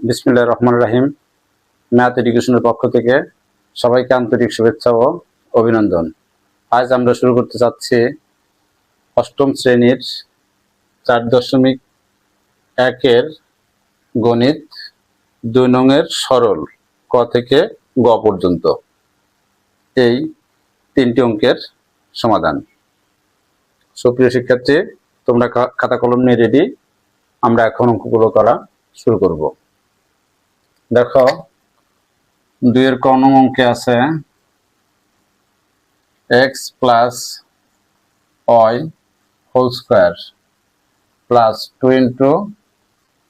বিসমিল্লাহির রহমানির রহিম। ম্যাথ এডুকেশনের পক্ষ থেকে সবাইকে আন্তরিক শুভেচ্ছা ও অভিনন্দন। আজ আমরা শুরু করতে যাচ্ছি অষ্টম শ্রেণীর 4.1-এর গণিত 2 নংয়ের সরল ক থেকে গ পর্যন্ত এই 3টি অঙ্কের সমাধান। সুপ্রিয় শিক্ষার্থী, তোমরা খাতা কলম নিয়ে রেডি? আমরা এখন অঙ্কগুলো করা শুরু করব। দেখো, 2 এর ক নং অঙ্কে আছে x plus y whole square plus 2 into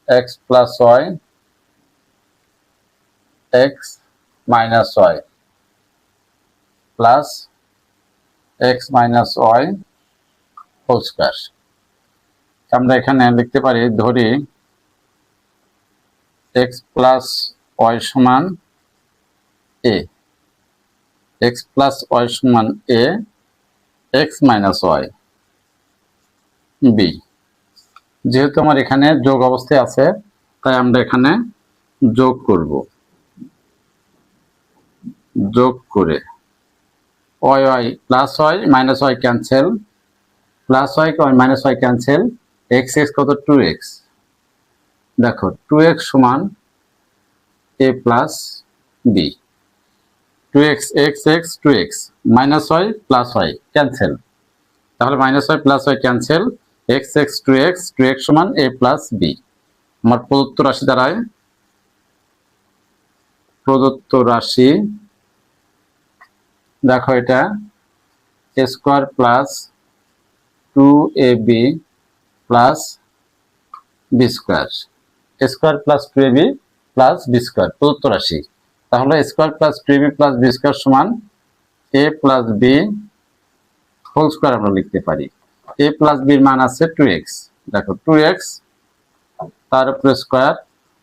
x plus y x minus y plus x minus y whole square. আমরা এখানে লিখতে পারি, ধরি x প্লাস y সমান a, x প্লাস y সমান a, x minus y b। যেহেতু আমার এখানে যোগ অবস্থায় আছে, তাই আমরা এখানে যোগ করব। যোগ করে y y plus y minus y cancel, plus y minus y cancel, x x কত 2x। দেখো 2x সমান a plus b, 2x x x 2x minus y plus y cancel, তাহলে minus y plus y cancel, x x 2x 2x সমান a plus b। আমার প্রদত্ত রাশি দ্বারায় প্রদত্ত রাশি দেখো, এটা a square plus 2ab plus b square, a square plus 2ab plus b square প্রদত্ত রাশি। তাহলে a square plus 2ab plus b square সমান a plus b whole square আমরা লিখতে পারি। a প্লাস b এর মান আছে 2x, দেখো 2x তার উপরে স্কোয়ার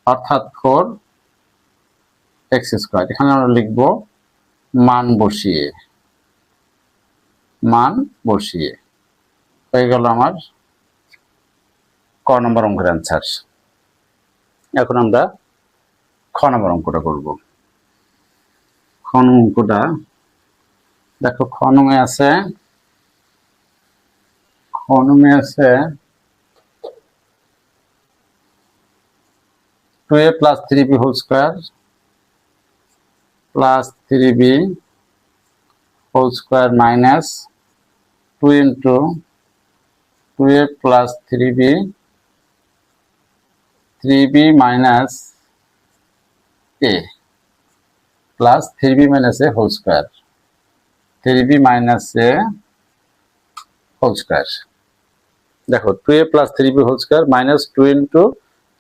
অর্থাৎ 4x স্কোয়ার। এখানে আমরা লিখব মান বসিয়ে, মান বসিয়ে হয়ে গেল আমার ক নম্বর অঙ্কের অ্যান্সার। এখন আমরা খ নম্বর অঙ্কটা করব। খ নম্বর অঙ্কটা দেখো, খ নংয়ে আছে 2a plus 3b whole square plus 3b whole square minus 2 into 2a plus 3b, 3b minus a plus 3b minus a whole square, 3b minus a whole square. দেখো 2a plus 3b whole square minus 2 into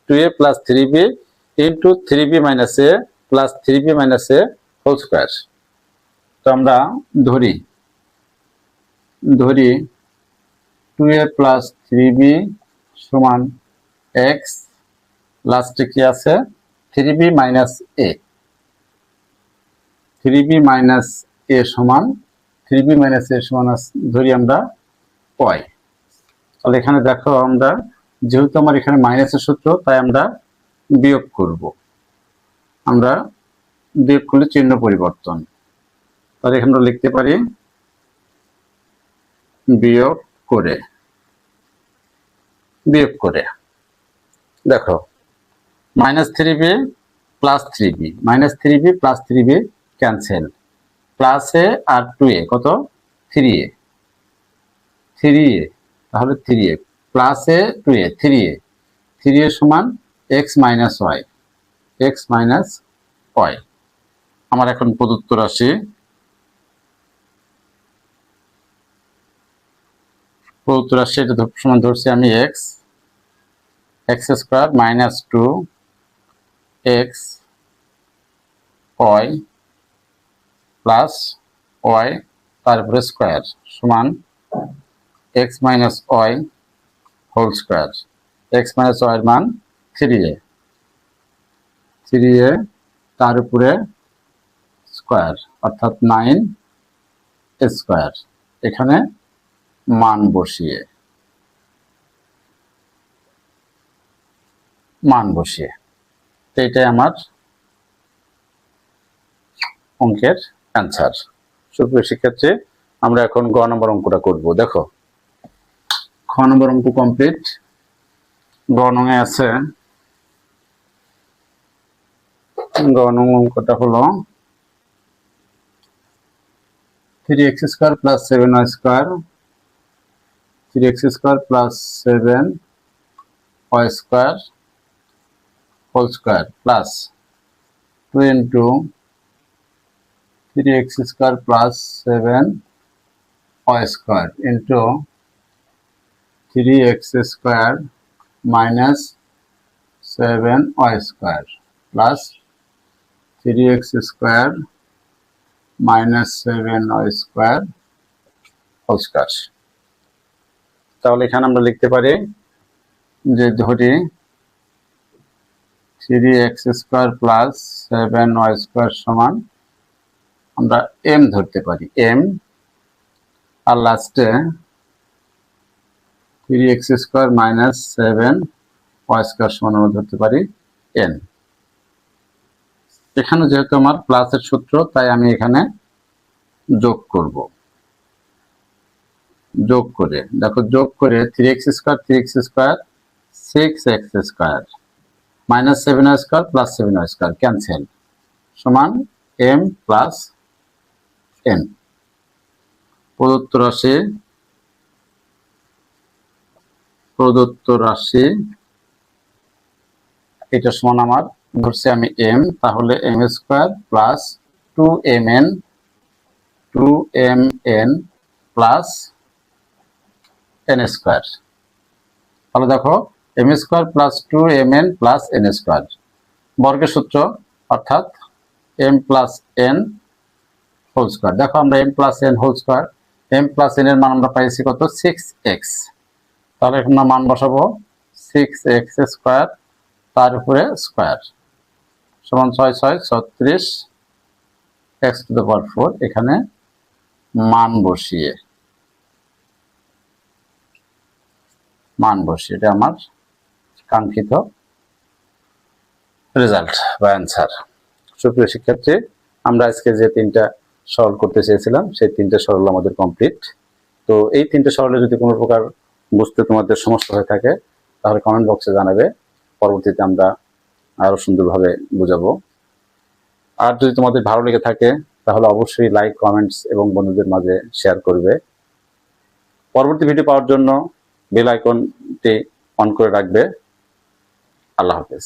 2a plus 3b into 3b minus a plus 3b minus a whole square. তো আমরা ধরি 2a plus 3b সমান x, লাস্টে কি আছে 3b minus a, 3b minus a সমান 3b minus a সমান ধরি আমরা y। তাহলে এখানে দেখো, আমরা যেহেতু আমার এখানে মাইনাসের সূত্র, তাই আমরা বিয়োগ করব। আমরা বিয়োগ করলে চিহ্ন পরিবর্তন, তাহলে এখানে আমরা লিখতে পারি বিয়োগ করে, বিয়োগ করে দেখো minus 3b plus 3b, minus 3b plus 3b cancel, plus a আর 2a কত 3a, 3a তাহলে 3a plus a 2a 3a, 3a সমান x minus y, x minus y। আমার এখন প্রদত্ত রাশি, প্রদত্ত রাশি এটা সমান ধরছি আমি x, x square minus 2x y plus y তারপরে স্কোয়ার সমান x minus y whole square, x minus y এর মান 3a, 3a তার উপরে স্কোয়ার অর্থাৎ 9 স্কোয়ার। এখানে মান বসিয়ে, এইটাই আমার অঙ্কের অ্যান্সার। সুপ্রিয় শিক্ষার্থী, আমরা এখন গ নম্বর অঙ্কটা করব। দেখো, খ নম্বর অঙ্ক কমপ্লিট। গ নঙে আছে, গ নং অঙ্কটা হলো 3x square plus 7y square, 3x square plus 7y square whole square plus 2 into 3x square plus 7y square into 3x square minus 7y square plus 3x square minus 7y square whole square. তাহলে এখানে আমরা লিখতে পারি যে ধরি 3x square plus 7y square সমান আমরা m ধরতে পারি, m, আর লাস্টে 3x square minus 7y square সমান আমরা ধরতে পারি n। এখানে যেহেতু আমার প্লাসের সূত্র, তাই আমি এখানে যোগ করব। যোগ করে দেখো, যোগ করে 3x square 3x square 6x square minus 7y square plus 7y square cancel সমান m প্লাস n। প্রদত্ত রাশি এটা সমান আমার ধরছি আমি m, তাহলে m square plus 2mn plus n square. তাহলে দেখো m square plus 2mn plus n square বর্গের সূত্র, অর্থাৎ m plus n whole square. দেখো আমরা m plus n whole square, m plus n এর মান আমরা পাইছি কত, 6x। তাহলে এখন আমরা মান বসাবো 6x স্কয়ার তার উপরে স্কয়ার সমান 6 6 36 x টু দ্য পাওয়ার 4। এখানে মান বসিয়ে এটা আমার কাঙ্ক্ষিত রেজাল্ট বা অ্যান্সার। সুপ্রিয় শিক্ষার্থী, আমরা আজকে যে তিনটা সরল করতে চেয়েছিলাম সেই তিনটা সরল আমাদের কমপ্লিট। তো এই তিনটা সরলে যদি কোনো প্রকার বুঝতে তোমাদের সমস্যা হয়ে থাকে তাহলে কমেন্ট বক্সে জানাবে, পরবর্তীতে আমরা আরো সুন্দরভাবে বুঝাবো। আর যদি তোমাদের ভালো লেগে থাকে তাহলে অবশ্যই লাইক, কমেন্টস এবং বন্ধুদের মাঝে শেয়ার করবে। পরবর্তী ভিডিও পাওয়ার জন্য বেল আইকনটি অন করে রাখবে। আল্লাহ হাফেজ।